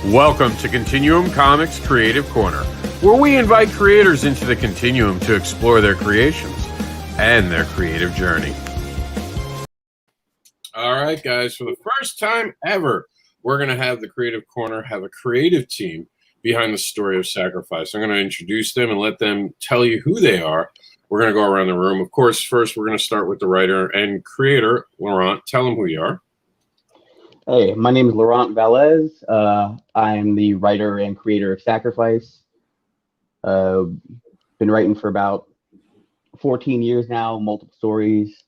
Welcome to Continuum Comix Creative Corner, where we invite creators into the continuum to explore their creations and their creative journey. All right, guys, for the first time ever, we're going to have the Creative Corner have a creative team behind the story of sacrifice. I'm going to introduce them and let them tell you who they are. We're going to go around the room. Of course, first, we're going to start with the writer and creator, Laurent. Tell them who you are. Hey, my name is Laurent Velez. I'm the writer and creator of Sacrifice. Been writing for about 14 years now, multiple stories.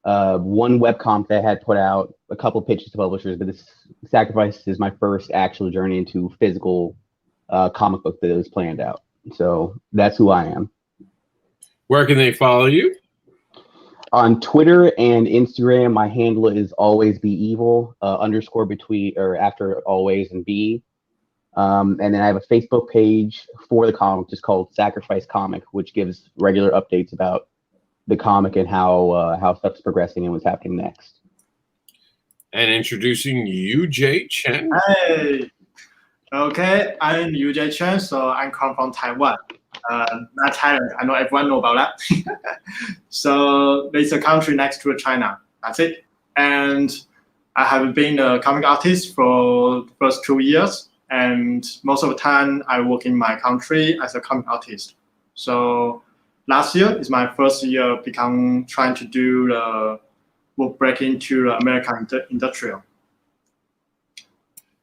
One webcomic that I had put out, a couple of pitches to publishers, but this Sacrifice is my first actual journey into physical comic book that was planned out. So that's who I am. Where can they follow you? On Twitter and Instagram, my handle is alwaysbeevil, underscore between or after always and be. And then I have a Facebook page for the comic just called Sacrifice Comic, which gives regular updates about the comic and how stuff's progressing and what's happening next. And introducing UJ Chen. Hey, okay, I'm UJ Chen, so I come from Taiwan. Not Thailand. I know everyone know about that. So it's a country next to China. That's it. And I have been a comic artist for the first 2 years, and most of the time I work in my country as a comic artist. So last year is my first year trying to do break into the American industrial.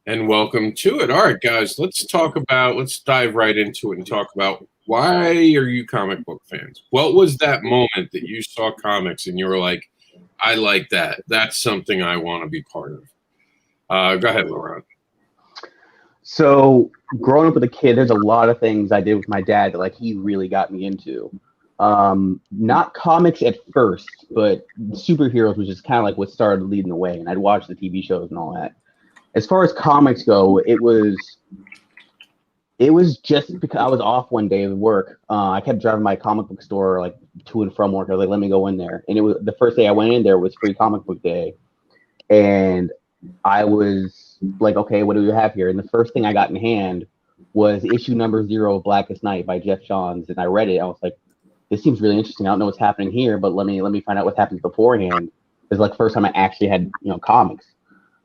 And welcome to it. All right, guys, let's dive right into it and talk about why are you comic book fans? What was that moment that you saw comics and you were like, I like that. That's something I want to be part of. Go ahead, Laurent. So growing up with a kid, there's a lot of things I did with my dad that he really got me into. Not comics at first, but superheroes was just kind of what started leading the way. And I'd watch the TV shows and all that. As far as comics go, it was just because I was off one day of work. I kept driving my comic book store to and from work. I was like, let me go in there. And it was the first day I went in there was free comic book day. And I was like, okay, what do we have here? And the first thing I got in hand was issue number 0 of Blackest Night by Jeff Johns. And I read it. I was like, this seems really interesting. I don't know what's happening here, but let me find out what happens beforehand. It was the first time I actually had, comics.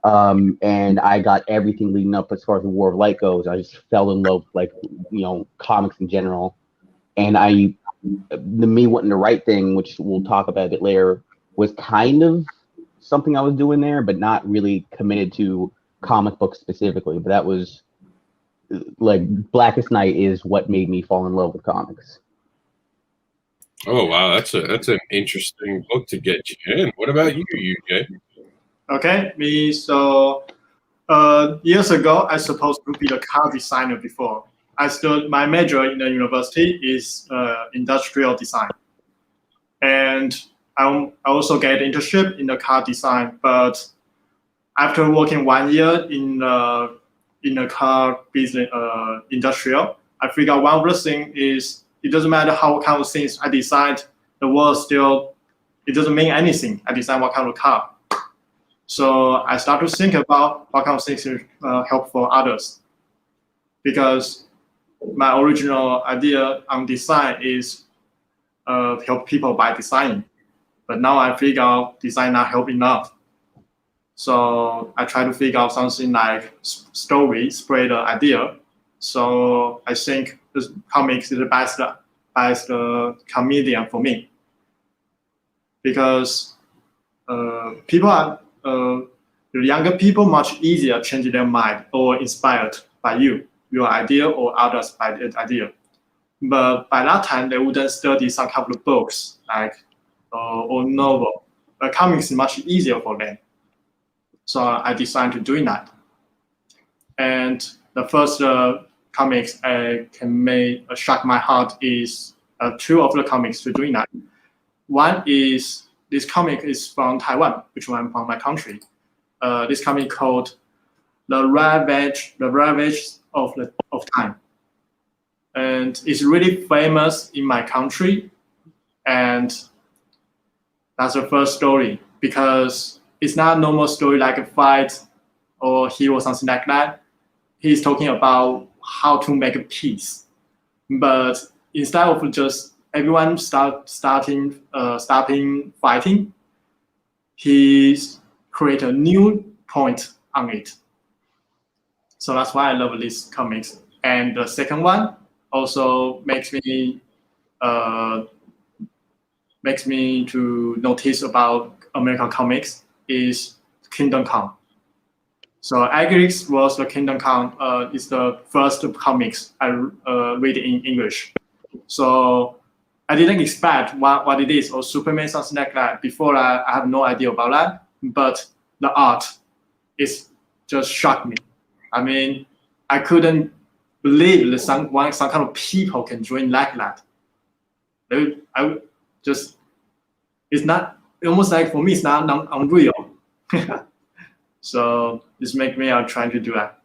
And I got everything leading up as far as the War of Light goes. I just fell in love with comics in general. And me wanting to write thing, which we'll talk about a bit later, was kind of something I was doing there, but not really committed to comic books specifically. But that was Blackest Night is what made me fall in love with comics. Oh wow, that's an interesting book to get you in. What about you, UJ? Okay, so years ago, I was supposed to be a car designer before. My major in the university is industrial design. And I also get internship in the car design, but after working 1 year in the car business industrial, I figured out one of the things is it doesn't matter how kind of things I decide, the world still, it doesn't mean anything. I decide what kind of car. So I start to think about what kind of things is helpful others. Because my original idea on design is help people by designing. But now I figure out design not help enough. So I try to figure out something like story, spread the idea. So I think this comics is the best comedian for me. Because people are the younger people much easier change their mind or inspired by your idea or others by the idea. But by that time, they wouldn't study some kind of books or novel. Comics is much easier for them. So I decided to do that. And the first comics I can shock my heart is 2 of the comics to doing that. One is this comic is from Taiwan, which I'm from my country. This comic called The Ravage of Time. And it's really famous in my country. And that's the first story because it's not a normal story like a fight or hero, something like that. he's talking about how to make a peace, but instead of just everyone stopping fighting, he create a new point on it. So that's why I love this comics. And the second one also makes me to notice about American comics is Kingdom Come. So Agarix was the Kingdom Come is the first comics I read in English. So I didn't expect what it is or Superman, something like that. Before I have no idea about that, but the art is just shocked me. I mean, I couldn't believe that some kind of people can join like that. I just, it's not, almost like for me, it's not unreal. So this makes me trying to do that.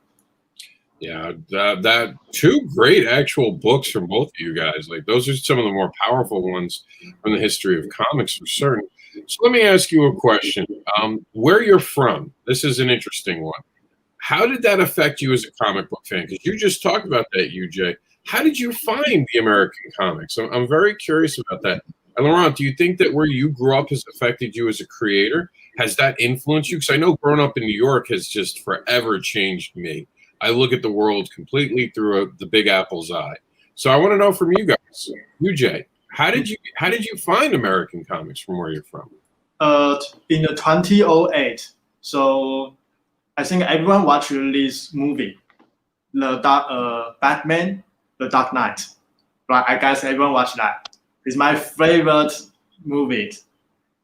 Yeah, that two great actual books from both of you guys. Like those are some of the more powerful ones from the history of comics for certain. So let me ask you a question. Where you're from, this is an interesting one. How did that affect you as a comic book fan? Because you just talked about that, UJ. How did you find the American comics? I'm very curious about that. And Laurent, do you think that where you grew up has affected you as a creator? Has that influenced you? Because I know growing up in New York has just forever changed me. I look at the world completely through the Big Apple's eye. So I want to know from you guys, UJ, how did you find American comics from where you're from? In the 2008, so I think everyone watched this movie, Batman, The Dark Knight. Right? I guess everyone watched that. It's my favorite movie.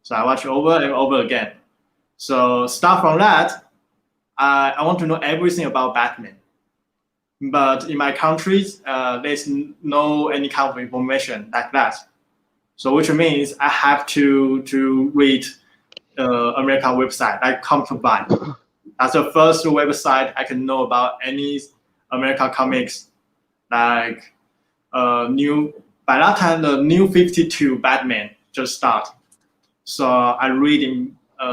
So I watch over and over again. So start from that, I want to know everything about Batman. But in my country, there's no any kind of information like that. So which means I have to read American website like COMiX. That's the first website I can know about any American comics. Like by that time the new 52 Batman just start. So I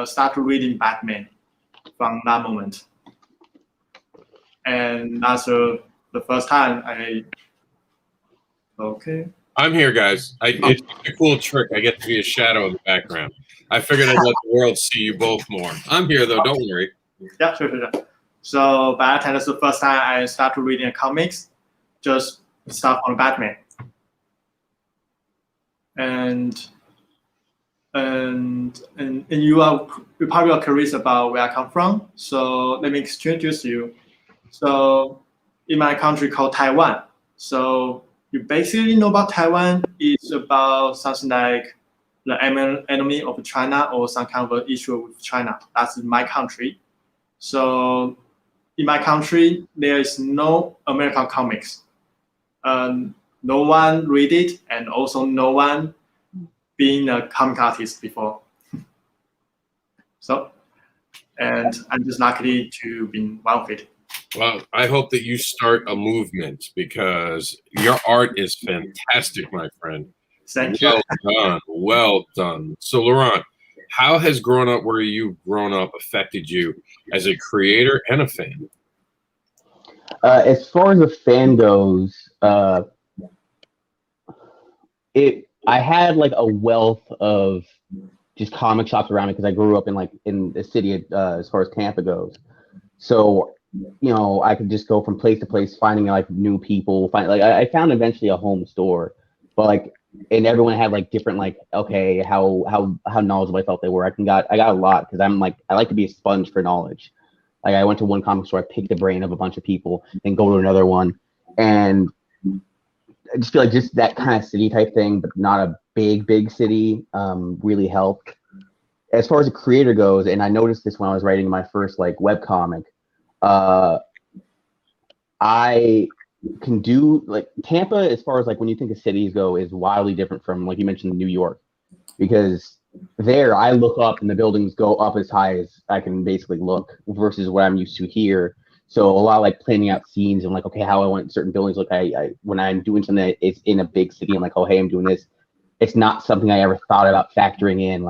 started reading Batman from that moment. And that's the first time okay. I'm here, guys. It's a cool trick. I get to be a shadow in the background. I figured I'd let the world see you both more. I'm here, though. Don't worry. Yeah, sure. So by that time, that's the first time I started reading comics. Just start on Batman. And you probably are curious about where I come from. So let me introduce you. So in my country called Taiwan. So you basically know about Taiwan is about something like the enemy of China or some kind of issue with China. That's my country. So in my country, there is no American comics. No one read it, and also no one being a comic artist before. So, and I'm just lucky to be one of it. Well, I hope that you start a movement because your art is fantastic, my friend. Thank you. Well done. Well done. So, Laurent, how has growing up where you've grown up affected you as a creator and a fan? As far as a fan goes, I had like a wealth of just comic shops around me because I grew up in the city as far as Tampa goes. So, you know, I could just go from place to place, finding like new people. I found eventually a home store, but and everyone had like different okay, how knowledgeable I felt they were. I got a lot because I like to be a sponge for knowledge. Like I went to one comic store, I picked the brain of a bunch of people, then go to another one, and I just feel like just that kind of city type thing, but not a big city, really helped. As far as a creator goes, and I noticed this when I was writing my first web comic, I can do Tampa, as far as when you think of cities go, is wildly different from you mentioned New York, because there I look up and the buildings go up as high as I can basically look versus what I'm used to here. So a lot of planning out scenes and okay, how I want certain buildings look. I when I'm doing something that it's in a big city, I'm oh hey, I'm doing this. It's not something I ever thought about factoring in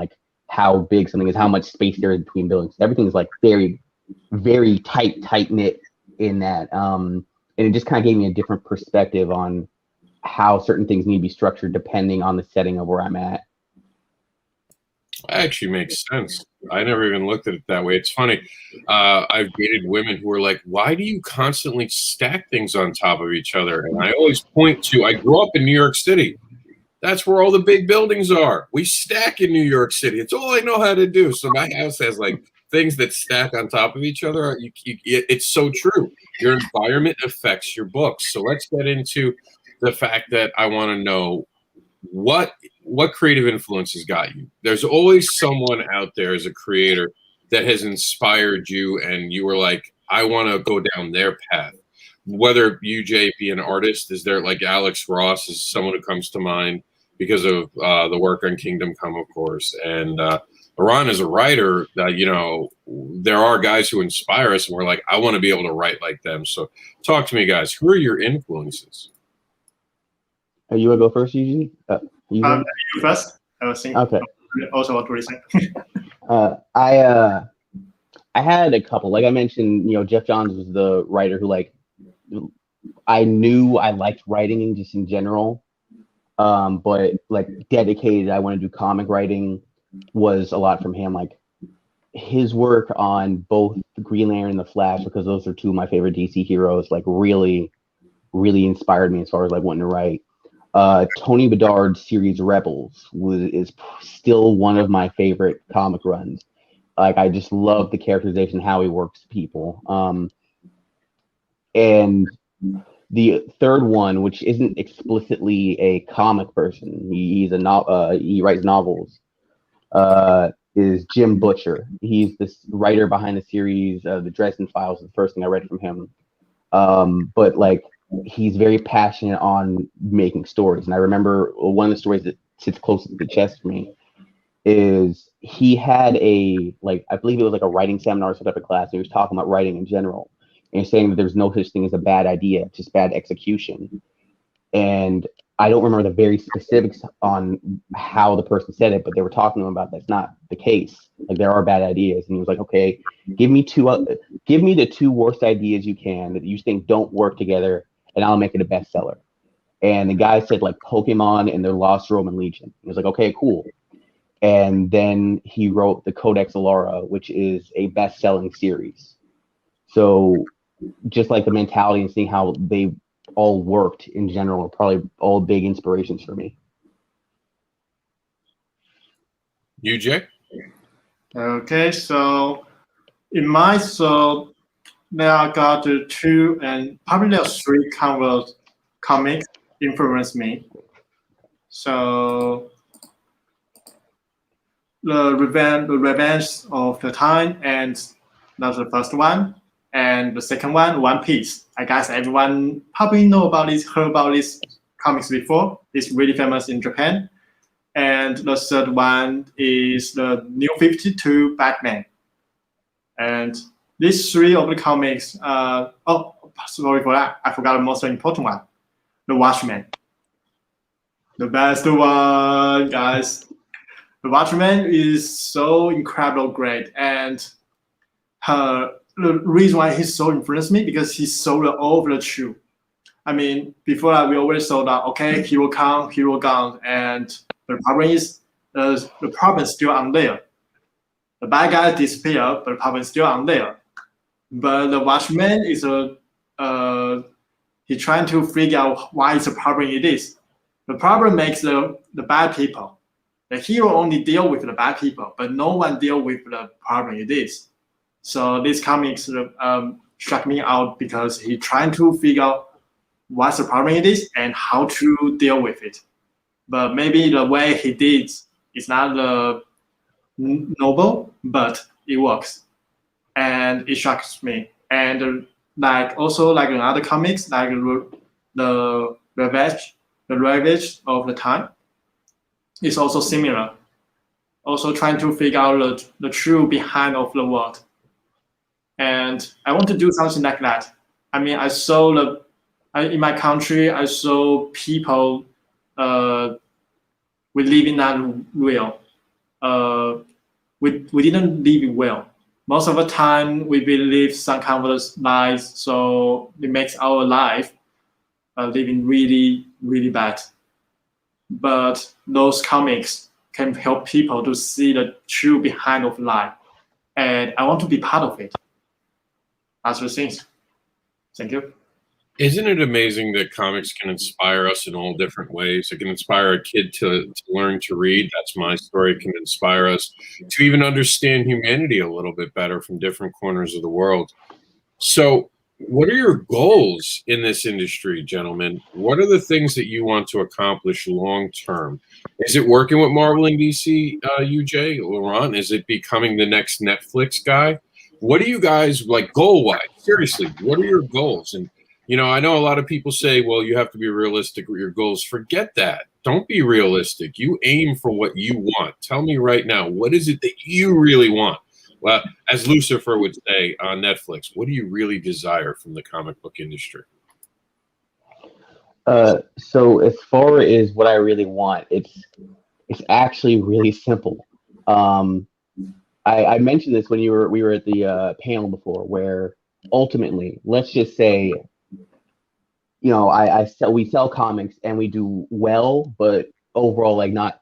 how big something is, how much space there is between buildings. Everything is very, very tight knit in that. And it just kind of gave me a different perspective on how certain things need to be structured depending on the setting of where I'm at. That actually makes sense. I never even looked at it that way. It's funny. I've dated women who are like, why do you constantly stack things on top of each other? And I always point to, I grew up in New York City. That's where all the big buildings are. We stack in New York City. It's all I know how to do. So my house has like things that stack on top of each other. It's so true. Your environment affects your books. So let's get into the fact that I want to know what creative influences got you. There's always someone out there as a creator that has inspired you and you were like, I want to go down their path. Whether you, Jay, be an artist, is there like Alex Ross is someone who comes to mind because of the work on Kingdom Come, of course. And Ron is a writer that, you know, there are guys who inspire us and we're like, I want to be able to write like them. So talk to me, guys. Who are your influences? You want to go first, Eugene? You first. I was thinking. Okay. Also, what were you saying? I had a couple. Like I mentioned, you know, Jeff Johns was the writer who, like, I knew I liked writing just in general, but like dedicated, I want to do comic writing was a lot from him. Like his work on both Green Lantern and the Flash, because those are two of my favorite DC heroes, like really, really inspired me as far as like wanting to write. Tony Bedard's series Rebels is still one of my favorite comic runs. Like I just love the characterization, how he works people. And the third one, which isn't explicitly a comic person, he writes novels, is Jim Butcher. He's this writer behind the series, the Dresden Files, the first thing I read from him. But like, he's very passionate on making stories. And I remember one of the stories that sits closest to the chest for me is he had I believe it was like a writing seminar or some type of class. And he was talking about writing in general. And saying that there's no such thing as a bad idea, just bad execution. And I don't remember the very specifics on how the person said it, but they were talking to him about that's not the case. Like there are bad ideas. And he was like, okay, give me the two worst ideas you can that you think don't work together, and I'll make it a bestseller. And the guy said like Pokemon and the Lost Roman Legion. He was like, okay, cool. And then he wrote the Codex Alara, which is a best-selling series. So just like the mentality and seeing how they all worked in general are probably all big inspirations for me. You, Jay? Okay, so in my there I got two and probably there are three comics influenced me. So the Revenge of the Time, and that's the first one. And the second one, One Piece. I guess everyone probably heard about this comics before. It's really famous in Japan. And the third one is the New 52 Batman. And these three of the comics, sorry for that. I forgot the most important one, The Watchmen. The best one, guys. The Watchmen is so incredible great. And the reason why he so influenced me because he sold all of the truth. I mean, before that, we always saw that, okay, hero come, hero gone. And the problem is, the problem is still on there. The bad guy disappear, but the problem is still on there. But the Watchman is he trying to figure out why it's a problem it is. The problem makes the bad people. The hero only deal with the bad people, but no one deal with the problem it is. So this comics struck me out because he trying to figure out what's the problem it is and how to deal with it. But maybe the way he did is not noble, but it works. And it shocks me. And also in other comics, like the Ravage of the Time, is also similar. Also trying to figure out the truth behind of the world. And I want to do something like that. I mean, I saw in my country, I saw people we live in that real. We didn't live well. most of the time we believe some kind of lies, so it makes our life living really, really bad. But those comics can help people to see the truth behind of lie, and I want to be part of it. That's the things. Thank you. Isn't it amazing that comics can inspire us in all different ways? It can inspire a kid to learn to read. That's my story. It can inspire us to even understand humanity a little bit better from different corners of the world. So, what are your goals in this industry, gentlemen? What are the things that you want to accomplish long term? Is it working with Marvel and DC, UJ, Laurent? Is it becoming the next Netflix guy? What do you guys like goal wise? Seriously, what are your goals? And you know, I know a lot of people say, well, you have to be realistic with your goals. Forget that. Don't be realistic. You aim for what you want. Tell me right now, what is it that you really want? Well, as Lucifer would say on Netflix, what do you really desire from the comic book industry? So as far as what I really want, it's actually really simple. I mentioned this when we were at the panel before, where ultimately, let's just say, you know, we sell comics and we do well, but overall, like, not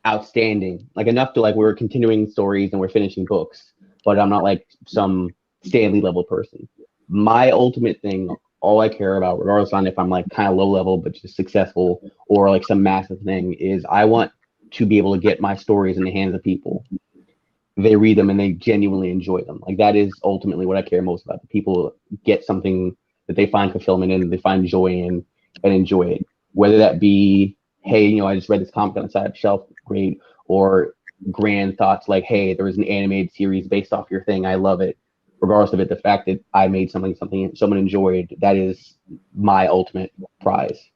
outstanding, like enough to like we're continuing stories and we're finishing books, but I'm not like some Stanley level person. My ultimate thing, all I care about, regardless on if I'm like kind of low level but just successful or like some massive thing, is I want to be able to get my stories in the hands of people. They read them and they genuinely enjoy them. Like, that is ultimately what I care most about. The people get something that they find fulfillment in, they find joy in, and enjoy it. Whether that be, hey, you know, I just read this comic on the side of the shelf, great, or grand thoughts like, hey, there was an animated series based off your thing, I love it. Regardless of it, the fact that I made something someone enjoyed, that is my ultimate prize.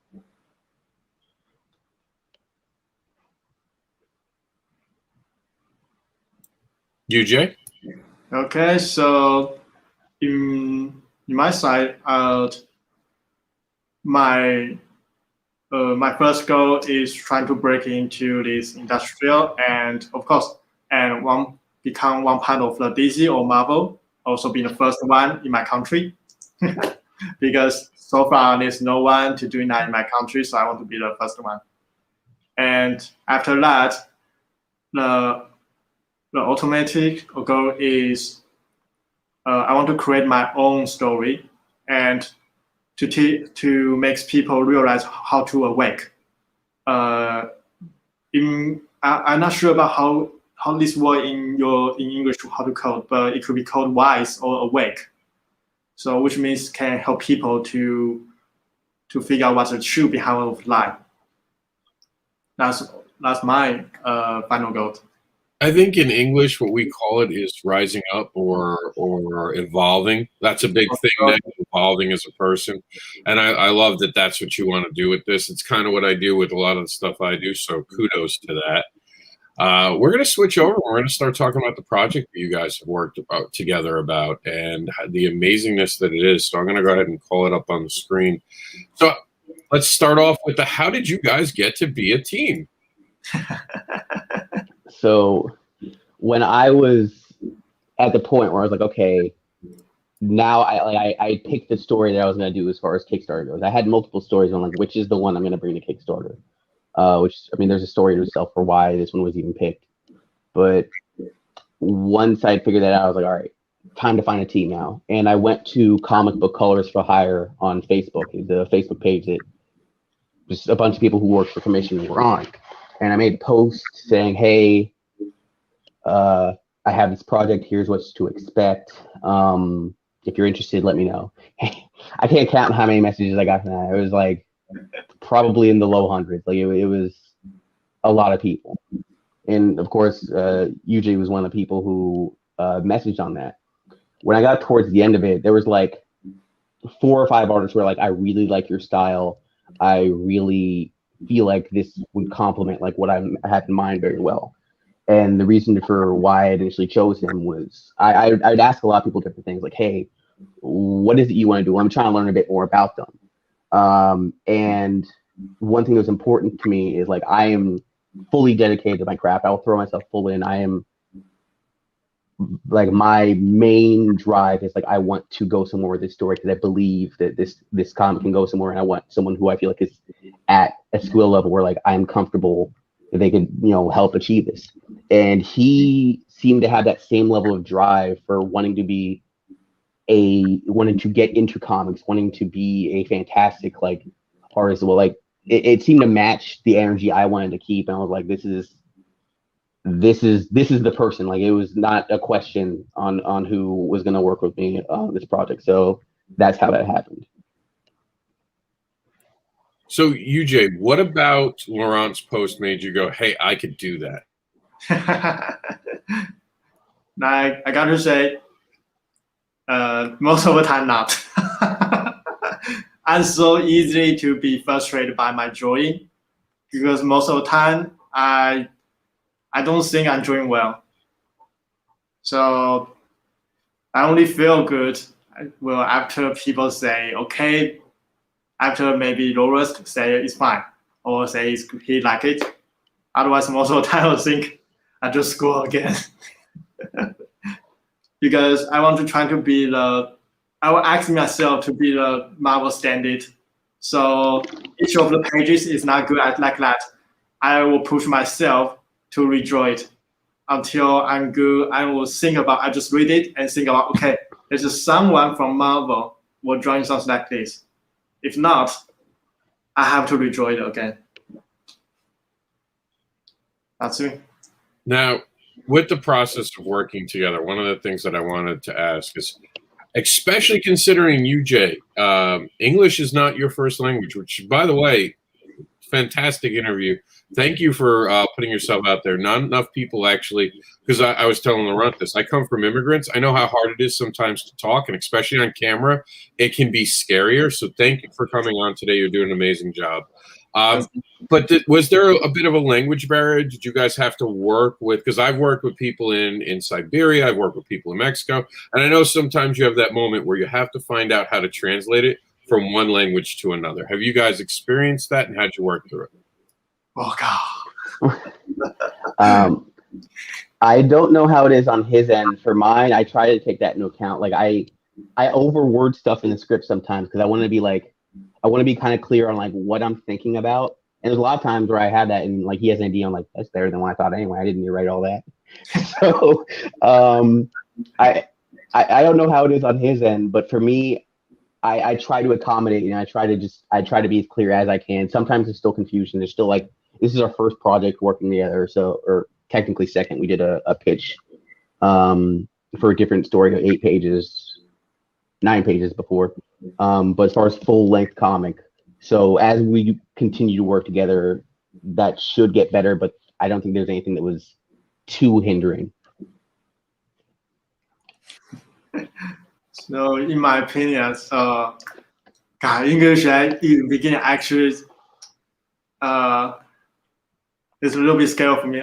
UJ? Okay, so in my side, my first goal is trying to break into this industrial, and of course, and become one part of the DC or Marvel. Also, be the first one in my country, because so far there's no one to do that in my country, so I want to be the first one. And after that, the automatic goal is I want to create my own story and to make people realize how to awake. I'm not sure about how this word in English how to code, but it could be called wise or awake. So which means can help people to figure out what's the truth behind of life. That's my final goal. I think in English, what we call it is rising up or evolving. That's a big thing now, evolving as a person. And I love that that's what you want to do with this. It's kind of what I do with a lot of the stuff I do. So kudos to that. We're going to switch over. We're going to start talking about the project that you guys have worked together about and the amazingness that it is. So I'm going to go ahead and call it up on the screen. So let's start off with how did you guys get to be a team? So when I was at the point where I was like, okay, now I picked the story that I was going to do as far as Kickstarter goes. I had multiple stories on like which is the one I'm going to bring to Kickstarter. Which, I mean, there's a story to itself for why this one was even picked. But once I figured that out, I was like, all right, time to find a team now. And I went to Comic Book Colors for Hire on Facebook, the Facebook page that just a bunch of people who work for commission were on. And I made a post saying, hey, I have this project. Here's what to expect. If you're interested, let me know. I can't count how many messages I got from that. It was like probably in the low hundreds. Like it was a lot of people. And of course, UJ was one of the people who messaged on that. When I got towards the end of it, there was like 4 or 5 artists who were like, I really like your style. I really feel like this would complement like what I had in mind very well. And the reason for why I initially chose him was I'd ask a lot of people different things like, hey, what is it you want to do? I'm trying to learn a bit more about them. And one thing that was important to me is like, I am fully dedicated to my craft. I'll throw myself full in. I am like my main drive is like I want to go somewhere with this story because I believe that this comic can go somewhere, and I want someone who I feel like is at a skill level where like I'm comfortable that they can help achieve this. And he seemed to have that same level of drive for wanting to get into comics, wanting to be a fantastic like artist. Well, like it seemed to match the energy I wanted to keep, and I was like, this is the person. Like it was not a question on who was going to work with me on this project. So that's how that happened. So UJ, what about Laurent's post made you go, hey, I could do that? Like I got to say, most of the time not. I'm so easy to be frustrated by my drawing because most of the time I don't think I'm doing well. So I only feel good after people say, okay, after maybe Laurent say it's fine or say he like it. Otherwise, most of the time I think I just go again. Because I want to try to be I will ask myself to be the Marvel standard. So each of the pages is not good like that. I will push myself to redraw it until I'm good. I will I just read it and think about, okay, there's someone from Marvel will drawing something like this. If not, I have to redraw it again. That's it. Now, with the process of working together, one of the things that I wanted to ask is, especially considering UJ, English is not your first language, which, by the way, fantastic interview. Thank you for putting yourself out there. Not enough people actually, because I was telling Laurent this, I come from immigrants. I know how hard it is sometimes to talk, and especially on camera, it can be scarier. So thank you for coming on today. You're doing an amazing job. But was there a bit of a language barrier? Did you guys have to work with, because I've worked with people in Siberia, I've worked with people in Mexico, and I know sometimes you have that moment where you have to find out how to translate it from one language to another. Have you guys experienced that, and how'd you work through it? Oh, God. I don't know how it is on his end. For mine, I try to take that into account. Like I overword stuff in the script sometimes because I want to be kind of clear on like what I'm thinking about. And there's a lot of times where I have that and like he has an idea, I'm like, that's better than what I thought anyway. I didn't need to write all that. So I don't know how it is on his end, but for me, I try to accommodate and I try to be as clear as I can. Sometimes there's still confusion. There's still like, this is our first project working together. So, or technically second, we did a pitch for a different story, 8 pages, 9 pages before. But as far as full length comic, so as we continue to work together, that should get better, but I don't think there's anything that was too hindering. So in my opinion, English in the beginning actually it's a little bit scary for me.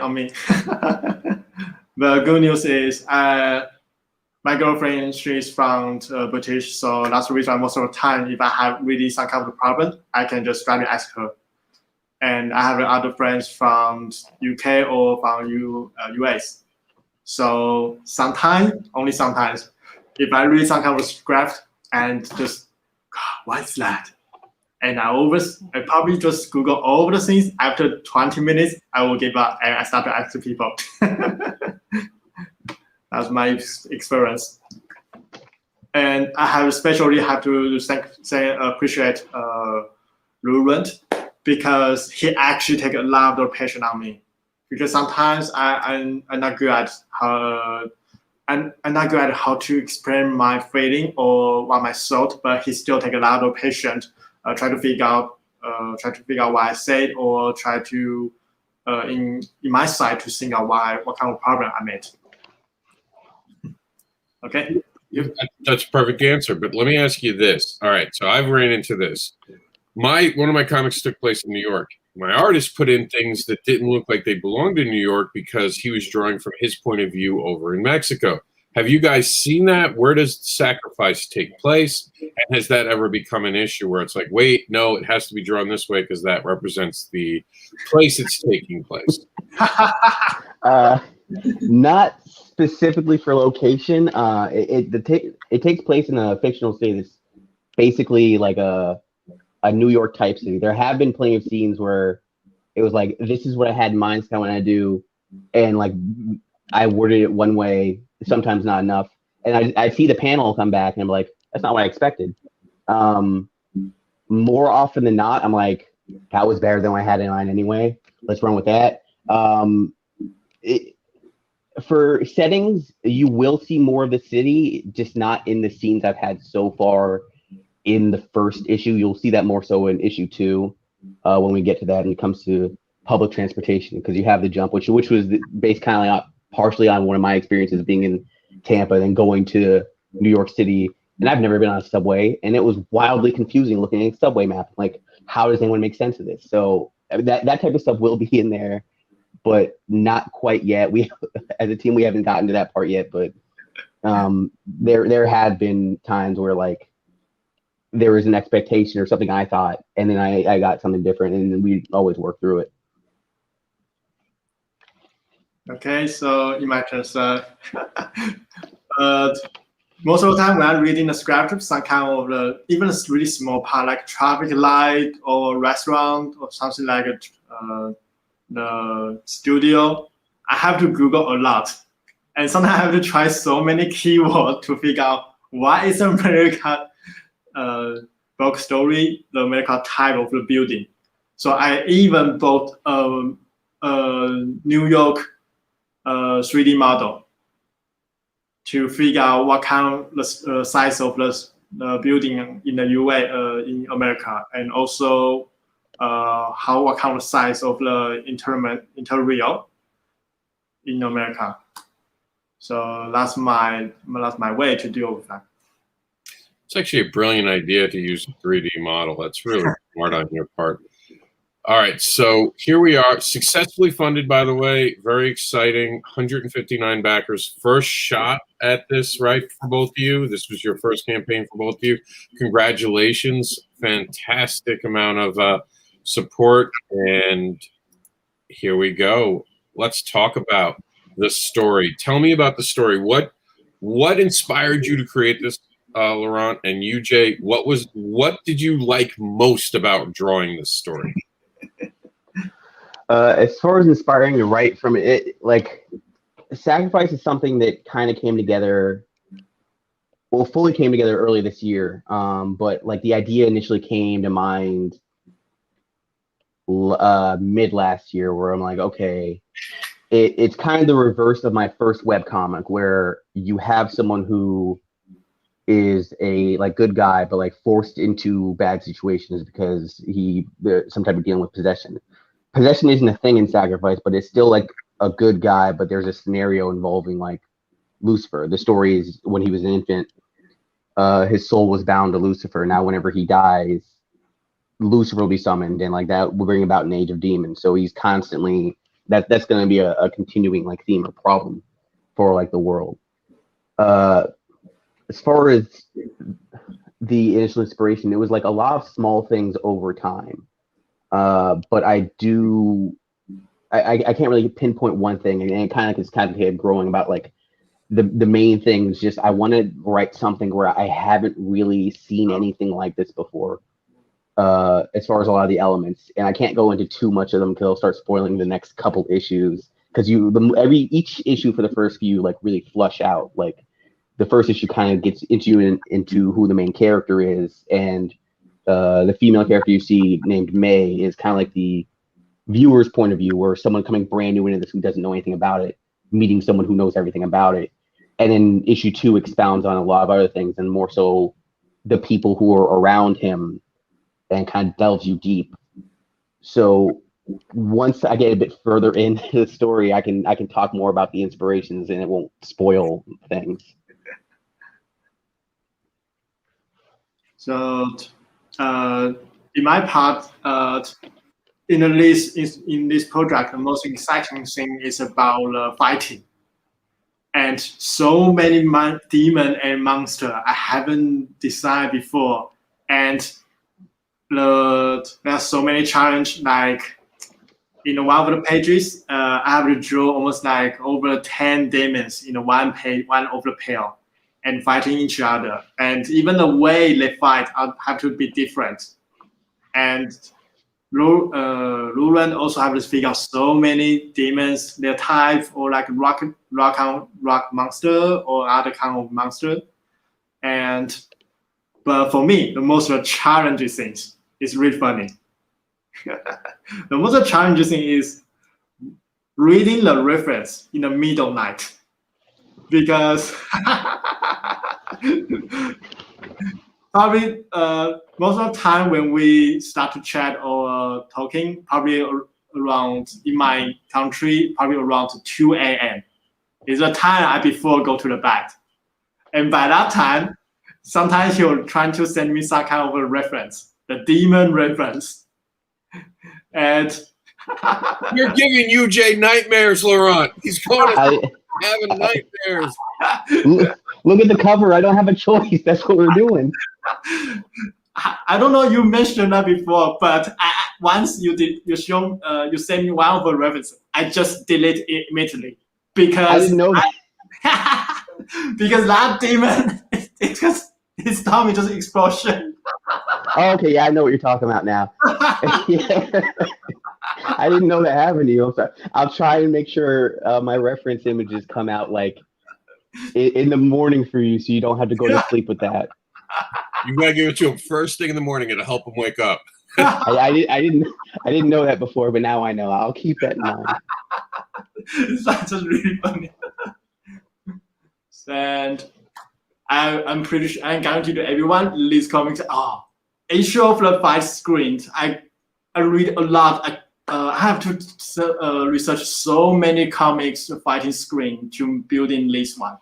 The good news is my girlfriend, she's from British, so that's the reason most of the time, if I have really some kind of problem, I can just try to ask her. And I have other friends from UK or from US. So sometimes, only sometimes, if I read some kind of script and just, God, what is that? And I probably just Google all the things. After 20 minutes, I will give up and I start to ask people. That's my experience. And I have especially have to appreciate Laurent because he actually take a lot of patience on me. Because sometimes I'm not good at I'm not good at how to explain my feeling or what my thought, but he still take a lot of patience, try to figure out what I said, or try to in my side to think out what kind of problem I made. Okay. That's a perfect answer. But let me ask you this. All right. So I've ran into this. One of my comics took place in New York. My artist put in things that didn't look like they belonged in New York because he was drawing from his point of view over in Mexico. Have you guys seen that? Where does sacrifice take place? And has that ever become an issue where it's like, wait, no, it has to be drawn this way because that represents the place it's taking place? Not specifically for location, it takes place in a fictional city that's basically like a New York type city. There have been plenty of scenes where it was like, this is what I had in mind when I do, and like I worded it one way, sometimes not enough, and I see the panel come back and I'm like, that's not what I expected. More often than not, I'm like, that was better than what I had in mind anyway. Let's run with that. For settings, you will see more of the city, just not in the scenes I've had so far in the first issue. You'll see that more so in issue 2 when we get to that, and it comes to public transportation, because you have the jump, which was based kind of partially on one of my experiences being in Tampa, then going to New York City. And I've never been on a subway, and it was wildly confusing looking at a subway map. Like, how does anyone make sense of this? So that type of stuff will be in there, but not quite yet. We, as a team, we haven't gotten to that part yet. But there have been times where like there was an expectation or something I thought, and then I got something different, and we always work through it. Okay, so in my case, most of the time when I'm reading the script, some kind of even a really small part like traffic light or restaurant or something like the studio, I have to Google a lot, and sometimes I have to try so many keywords to figure out what is America book story, the American type of the building. So I even bought a New York 3D model to figure out what kind of the size of the building in the UA in America, and also what kind of size of the interior in America. So that's my way to deal with that. It's actually a brilliant idea to use a 3D model. That's really smart on your part. All right, so here we are, successfully funded, by the way. Very exciting, 159 backers. First shot at this, right, for both of you? This was your first campaign for both of you. Congratulations. Fantastic amount of support. And here we go. Let's talk about the story. Tell me about the story. What inspired you to create this, Laurent? And you, Jay, what did you like most about drawing this story? As far as inspiring to write from it, like Sacrifice is something that kind of came together, fully came together early this year. But like the idea initially came to mind mid last year, where I'm like, okay, it's kind of the reverse of my first webcomic, where you have someone who is a like good guy, but like forced into bad situations because some type of dealing with possession. Possession isn't a thing in Sacrifice, but it's still like a good guy, but there's a scenario involving like Lucifer. The story is when he was an infant, his soul was bound to Lucifer. Now whenever he dies, Lucifer will be summoned, and like that will bring about an age of demons. So he's constantly, that's going to be a continuing like theme or problem for like the world. As far as the initial inspiration, it was like a lot of small things over time. But I can't really pinpoint one thing, and it kind of kept growing about like the main things. Just I want to write something where I haven't really seen anything like this before, as far as a lot of the elements, and I can't go into too much of them because I'll start spoiling the next couple issues. Because each issue for the first few like really flush out. Like the first issue kind of gets into who the main character is, and the female character you see named May is kind of like the viewer's point of view, where someone coming brand new into this who doesn't know anything about it, meeting someone who knows everything about it. And then issue 2 expounds on a lot of other things, and more so the people who are around him, and kind of delves you deep. So once I get a bit further into the story, I can talk more about the inspirations, and it won't spoil things. So in my part, in this project, the most exciting thing is about fighting, and so many demon and monster I haven't designed before, and there's so many challenge like in one of the pages, I have to draw almost like over 10 demons in one page, one of the pair, and fighting each other. And even the way they fight have to be different. And Luren also have to figure out so many demons, their type, or like rock monster or other kind of monster. But for me, the most challenging things is really funny. The most challenging thing is reading the reference in the middle of night, because probably most of the time when we start to chat or talking, probably around, in my country, probably around 2 a.m. is the time I before go to the bed. And by that time, sometimes he'll try to send me some kind of a reference, the demon reference. And You're giving UJ nightmares, Laurent. He's going to having nightmares. Look at the cover. I don't have a choice. That's what we're doing. I don't know. You mentioned that before, but once you send me one of the references, I just delete it immediately because I didn't know that. Because that demon, his tummy just explosion. Oh, okay, yeah, I know what you're talking about now. Yeah. I didn't know that happened to you. I'm sorry. I'll try and make sure my reference images come out like in the morning for you, so you don't have to go to sleep with that. You gotta give it to him first thing in the morning. It'll help him wake up. I didn't know that before, but now I know. I'll keep that in mind. That's just really funny. And I'm pretty sure, I guarantee to everyone, these comics are issue of the 5 screens. I read a lot. I have to research so many comics fighting screen to build in this one.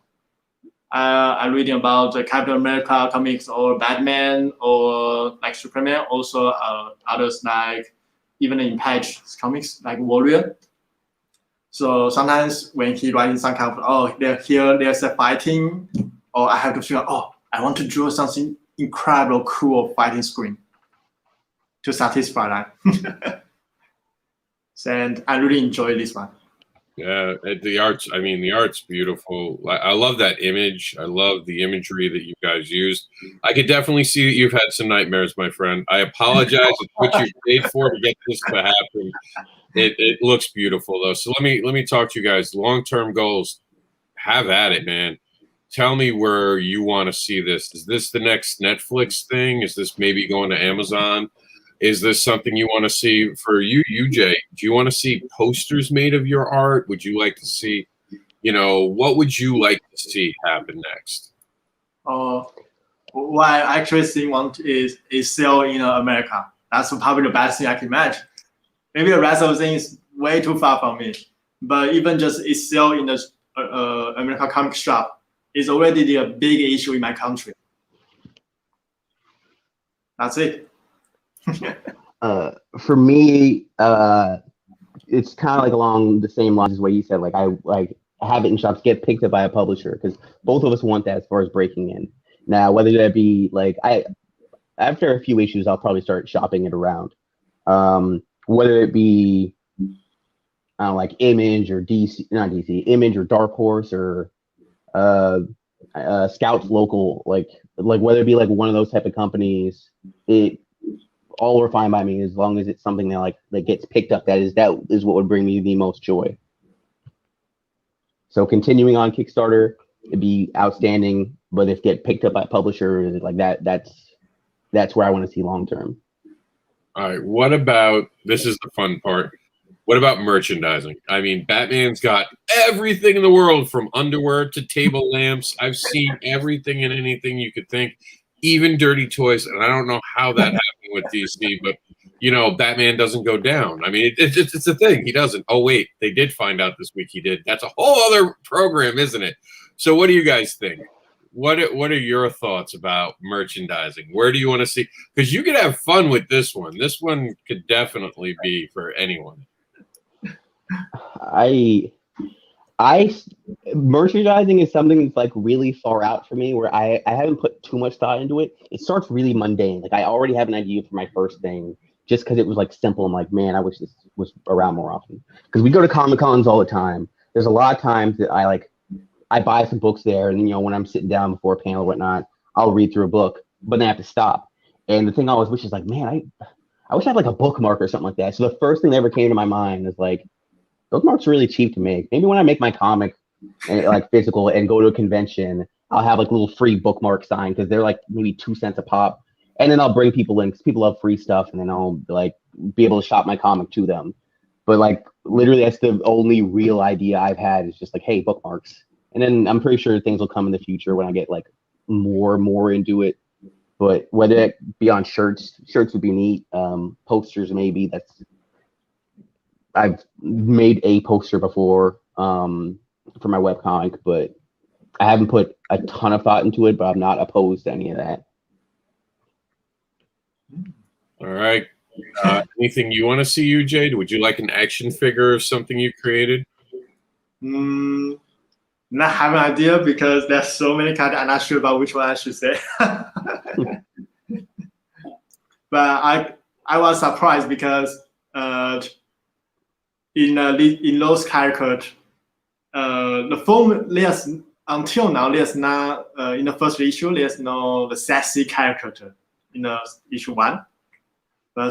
I'm reading about Captain America comics or Batman or like Superman. Also others like even in Patch comics like Warrior. So sometimes when he writing some kind of there's a fighting, or I have to figure out, I want to draw something incredible, cool fighting screen to satisfy that. And I really enjoy this one. Yeah, the art's beautiful. I love that image. I love the imagery that you guys used. I could definitely see that you've had some nightmares, my friend. I apologize. It's what you paid for to get this to happen. It looks beautiful though. So let me talk to you guys. Long-term goals. Have at it, man. Tell me where you want to see this. Is this the next Netflix thing? Is this maybe going to Amazon? Is this something you want to see for you, UJ? Do you want to see posters made of your art? Would you like to see, what would you like to see happen next? What I actually think is sell in America. That's probably the best thing I can imagine. Maybe the rest of the thing is way too far from me. But even just is sell in the American comic shop is already a big issue in my country. That's it. For me, it's kind of like along the same lines as what you said. Like I have it in shops, get picked up by a publisher, because both of us want that as far as breaking in. Now, whether that be like after a few issues, I'll probably start shopping it around. Whether it be like Image or DC, not DC, Image or Dark Horse or Scouts Local, like whether it be like one of those type of companies, it all are fine by me as long as it's something that gets picked up. That is what would bring me the most joy. So continuing on Kickstarter, it'd be outstanding, but if get picked up by a publisher like that's where I want to see long term. All right. What about, this is the fun part. What about merchandising? I mean, Batman's got everything in the world, from underwear to table lamps. I've seen everything and anything you could think, even dirty toys. And I don't know how that happened with DC, but Batman doesn't go down. I mean, it's a thing. He doesn't. Oh, wait, they did find out this week he did. That's a whole other program, isn't it? So what do you guys think? What are your thoughts about merchandising? Where do you want to see? Because you could have fun with this one. This one could definitely be for anyone. Merchandising is something that's like really far out for me, where I haven't put too much thought into it. It starts really mundane. Like I already have an idea for my first thing, just because it was like simple. I'm like, man, I wish this was around more often. Because we go to Comic Cons all the time. There's a lot of times that I buy some books there, and when I'm sitting down before a panel or whatnot, I'll read through a book, but then I have to stop. And the thing I always wish is like, man, I wish I had like a bookmark or something like that. So the first thing that ever came to my mind is like, bookmarks are really cheap to make. Maybe when I make my comic and like physical and go to a convention, I'll have like a little free bookmark sign because they're like maybe 2 cents a pop. And then I'll bring people in because people love free stuff, and then I'll like be able to shop my comic to them. But like literally that's the only real idea I've had is just like, hey, bookmarks. And then I'm pretty sure things will come in the future when I get like more into it. But whether it be on shirts would be neat. Posters maybe. I've made a poster before for my webcomic, but I haven't put a ton of thought into it, but I'm not opposed to any of that. All right. Anything you want to see, UJ? Would you like an action figure of something you created? Not have an idea because there's so many characters. I'm not sure about which one I should say. But I was surprised because in those characters, the form until now there's not in the first issue there's no the sassy character in the issue 1.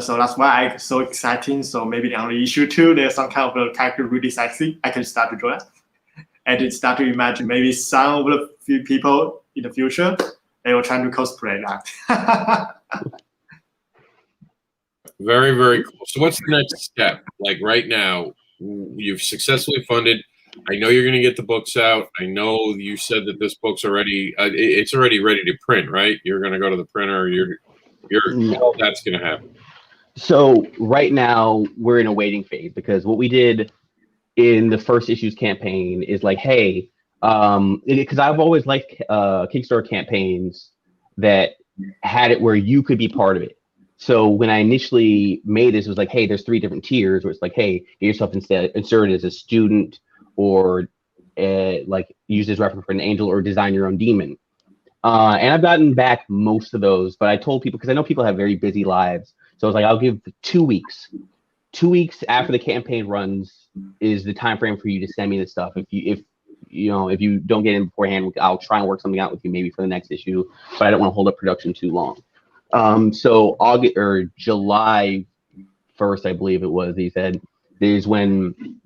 So that's why I'm so exciting. So maybe on the issue 2 there's some kind of a character really sexy. I can start to draw it. And start to imagine maybe some of the few people in the future they will try to cosplay that. Very, very cool. So what's the next step? Like right now, you've successfully funded. I know you're going to get the books out. I know you said that this book's already it's already ready to print, right? You're going to go to the printer. All that's going to happen. So right now we're in a waiting phase because what we did in the first issues campaign is like, hey, because I've always liked Kickstarter campaigns that had it where you could be part of it. So when I initially made this, it was like, hey, there's 3 different tiers where it's like, hey, get yourself inserted as a student or like use this reference for an angel or design your own demon. And I've gotten back most of those, but I told people, because I know people have very busy lives. So I was like, I'll give 2 weeks. 2 weeks after the campaign runs is the time frame for you to send me the stuff. If you don't get in beforehand, I'll try and work something out with you maybe for the next issue, but I don't want to hold up production too long. So August or July 1st, I believe it was, he said, is when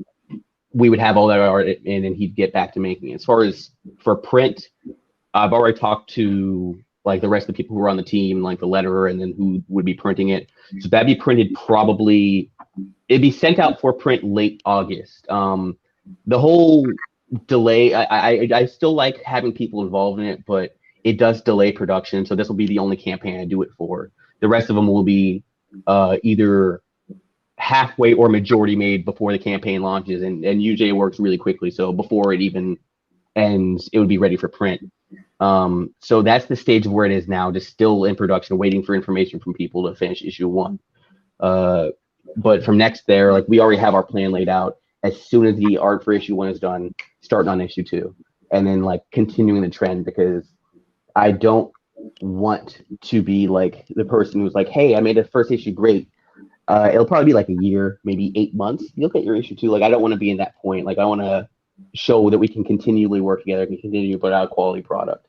we would have all that art in and he'd get back to making it. As far as for print, I've already talked to like the rest of the people who are on the team, like the letterer, and then who would be printing it. So that'd be printed it'd be sent out for print late August. The whole delay, I still like having people involved in it, but it does delay production. So this will be the only campaign I do it for. The rest of them will be either halfway or majority made before the campaign launches, and UJ works really quickly. So before it even ends, it would be ready for print. So that's the stage of where it is now, just still in production, waiting for information from people to finish issue 1. But from next there, like we already have our plan laid out. As soon as the art for issue 1 is done, starting on issue 2, and then like continuing the trend, because I don't want to be like the person who's like, hey, I made a first issue great. It'll probably be like a year, maybe 8 months. You'll get your issue 2. Like I don't want to be in that point. Like I want to show that we can continually work together and continue to put out a quality product.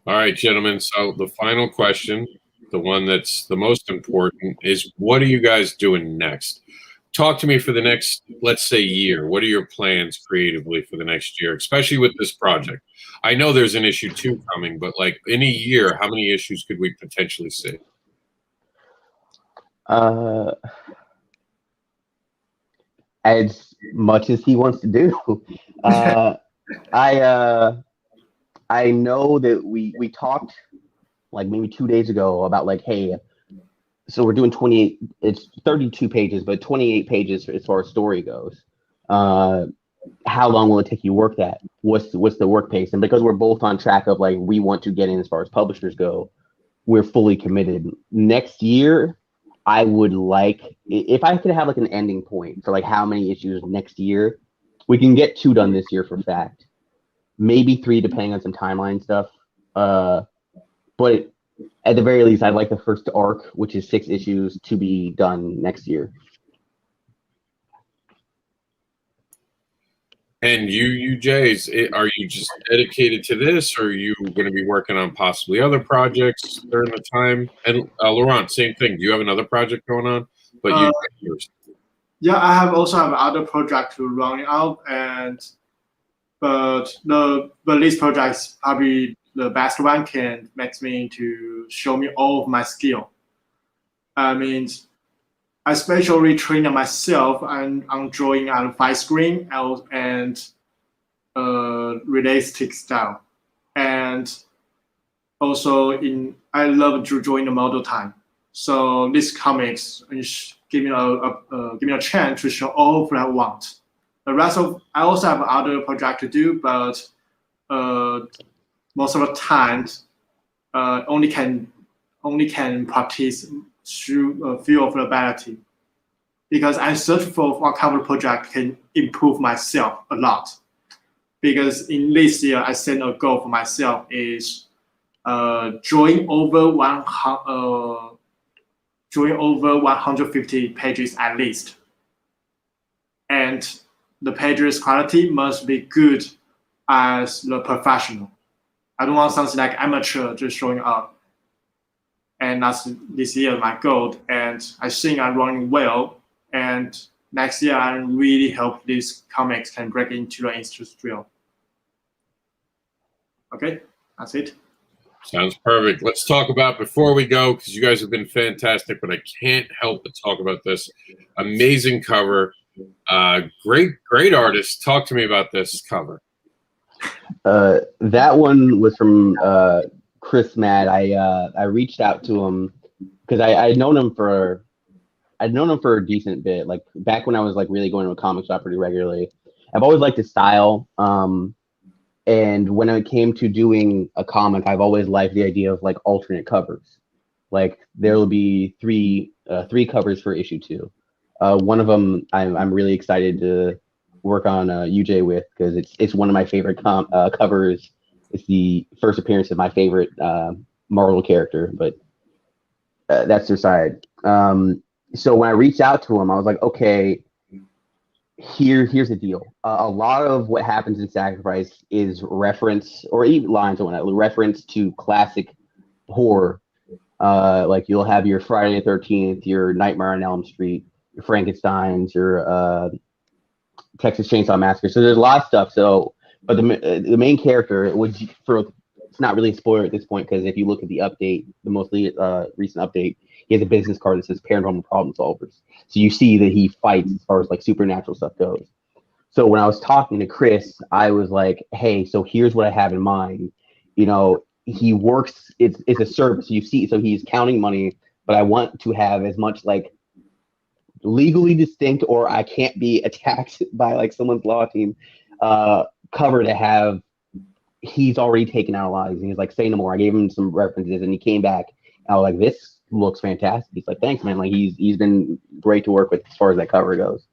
All right, gentlemen. So the final question, the one that's the most important, is what are you guys doing next? Talk to me for the next, let's say, year. What are your plans creatively for the next year, especially with this project? I know there's an issue 2 coming, but like in a year, how many issues could we potentially see? As much as he wants to do. I know that we talked like maybe 2 days ago about like, hey, so we're doing 28, it's 32 pages, but 28 pages as far as story goes. How long will it take you to work that? What's the work pace? And because we're both on track of like, we want to get in as far as publishers go, we're fully committed. Next year, I would like, if I could have like an ending point for like how many issues next year, we can get 2 done this year for fact. Maybe 3 depending on some timeline stuff. But at the very least, I'd like the first arc, which is 6 issues, to be done next year. And you Jays, are you just dedicated to this, or are you going to be working on possibly other projects during the time? And Laurent, same thing. Do you have another project going on? But you yours. Yeah, I have also have other project to run out, but this project is probably the best one can make me to show me all of my skill. I mean, I especially train myself on drawing on 5 screen and realistic style, and also I love to drawing the model time. So this comics give me a chance to show all of what I want. The rest of I also have other project to do, but most of the times only can practice through a few of the ability, because I search for what kind of project can improve myself a lot. Because in this year, I set a goal for myself is drawing over 150 pages at least, and the pages quality must be good as the professional. I don't want something like amateur just showing up. And that's this year my goal, and I think I'm running well. And next year, I really hope this comics can break into the industrial. Okay, that's it. Sounds perfect. Let's talk about, before we go, because you guys have been fantastic, but I can't help but talk about this amazing cover. Great artist. Talk to me about this cover. That one was from Chris Madd. I reached out to him because I'd known him for a decent bit. Like back when I was like really going to a comic shop pretty regularly. I've always liked his style. And when it came to doing a comic, I've always liked the idea of like alternate covers. Like there will be three covers for issue 2. One of them I'm really excited to work on UJ with, because it's one of my favorite covers. It's the first appearance of my favorite Marvel character, but that's their side. So when I reached out to him, I was like, okay, here's the deal. A lot of what happens in Sacrifice is reference, or even lines on that, reference to classic horror. Like you'll have your Friday the 13th, your Nightmare on Elm Street, your Frankensteins, your Texas Chainsaw Massacre. So there's a lot of stuff. So, but the main character, which it's not really a spoiler at this point, because if you look at the update, the most recent update, he has a business card that says Paranormal Problem Solvers. So you see that he fights as far as like supernatural stuff goes. So when I was talking to Chris, I was like, hey, so here's what I have in mind. You know, he works, it's a service. You see, so he's counting money, but I want to have as much like legally distinct, or I can't be attacked by like someone's law team cover to have he's already taken out lives. And he's like, say no more. I gave him some references and he came back. And I was like, this looks fantastic. He's like, thanks, man. Like he's been great to work with as far as that cover goes.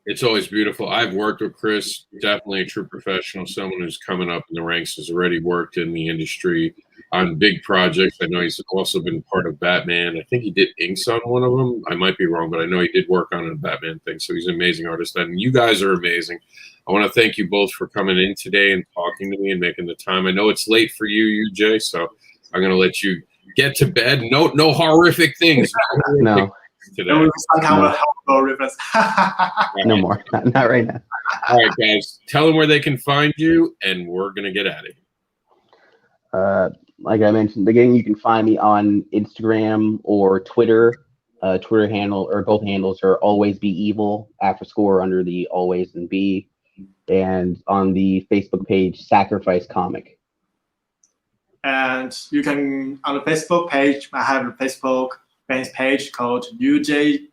It's always beautiful. I've worked with Chris, definitely a true professional, someone who's coming up in the ranks, has already worked in the industry on big projects. I know he's also been part of Batman. I think he did inks on one of them. I might be wrong, but I know he did work on a Batman thing. So he's an amazing artist. And you guys are amazing. I want to thank you both for coming in today and talking to me and making the time. I know it's late for you, Jay, so I'm going to let you get to bed. No horrific things. No. Today. No more. Not right now. All right, guys. Tell them where they can find you, and we're going to get out of here. Like I mentioned, beginning, you can find me on Instagram or Twitter. Twitter handle, or both handles, are always be evil _ under the always and be, and on the Facebook page Sacrifice Comic. And you can, on the Facebook page, I have a Facebook fans page called UJ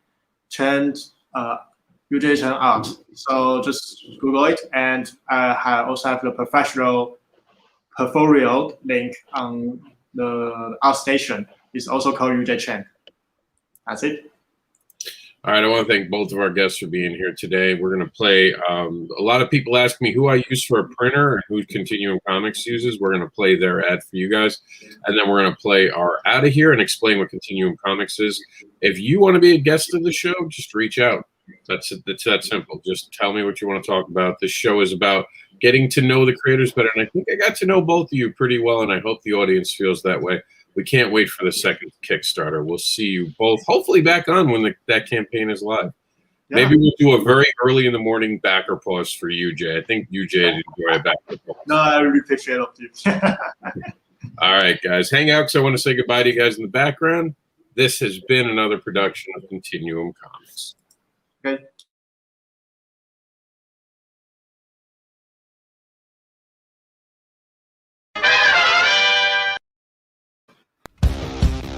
Chen Art. So just Google it, and I also have the professional portfolio link on the art station. It's also called UJ Chen. That's it. All right, I want to thank both of our guests for being here today. We're going to play. A lot of people ask me who I use for a printer and who Continuum Comix uses. We're going to play their ad for you guys, and then we're going to play our out of here and explain what Continuum Comix is. If you want to be a guest of the show, just reach out. That's it. That's that simple. Just tell me what you want to talk about. This show is about getting to know the creators better, and I think I got to know both of you pretty well, and I hope the audience feels that way. We can't wait for the second Kickstarter. We'll see you both hopefully back on when that campaign is live. Yeah. Maybe we'll do a very early in the morning backer pause for you, Jay. I think you, Jay, enjoy a backer pause. No, I really appreciate it. All right, guys. Hang out because I want to say goodbye to you guys in the background. This has been another production of Continuum Comix. Okay.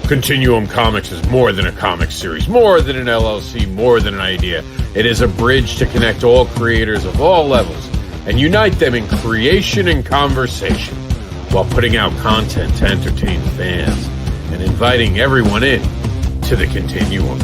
Continuum Comix is more than a comic series, more than an LLC, more than an idea. It is a bridge to connect all creators of all levels and unite them in creation and conversation while putting out content to entertain fans and inviting everyone in to the Continuum.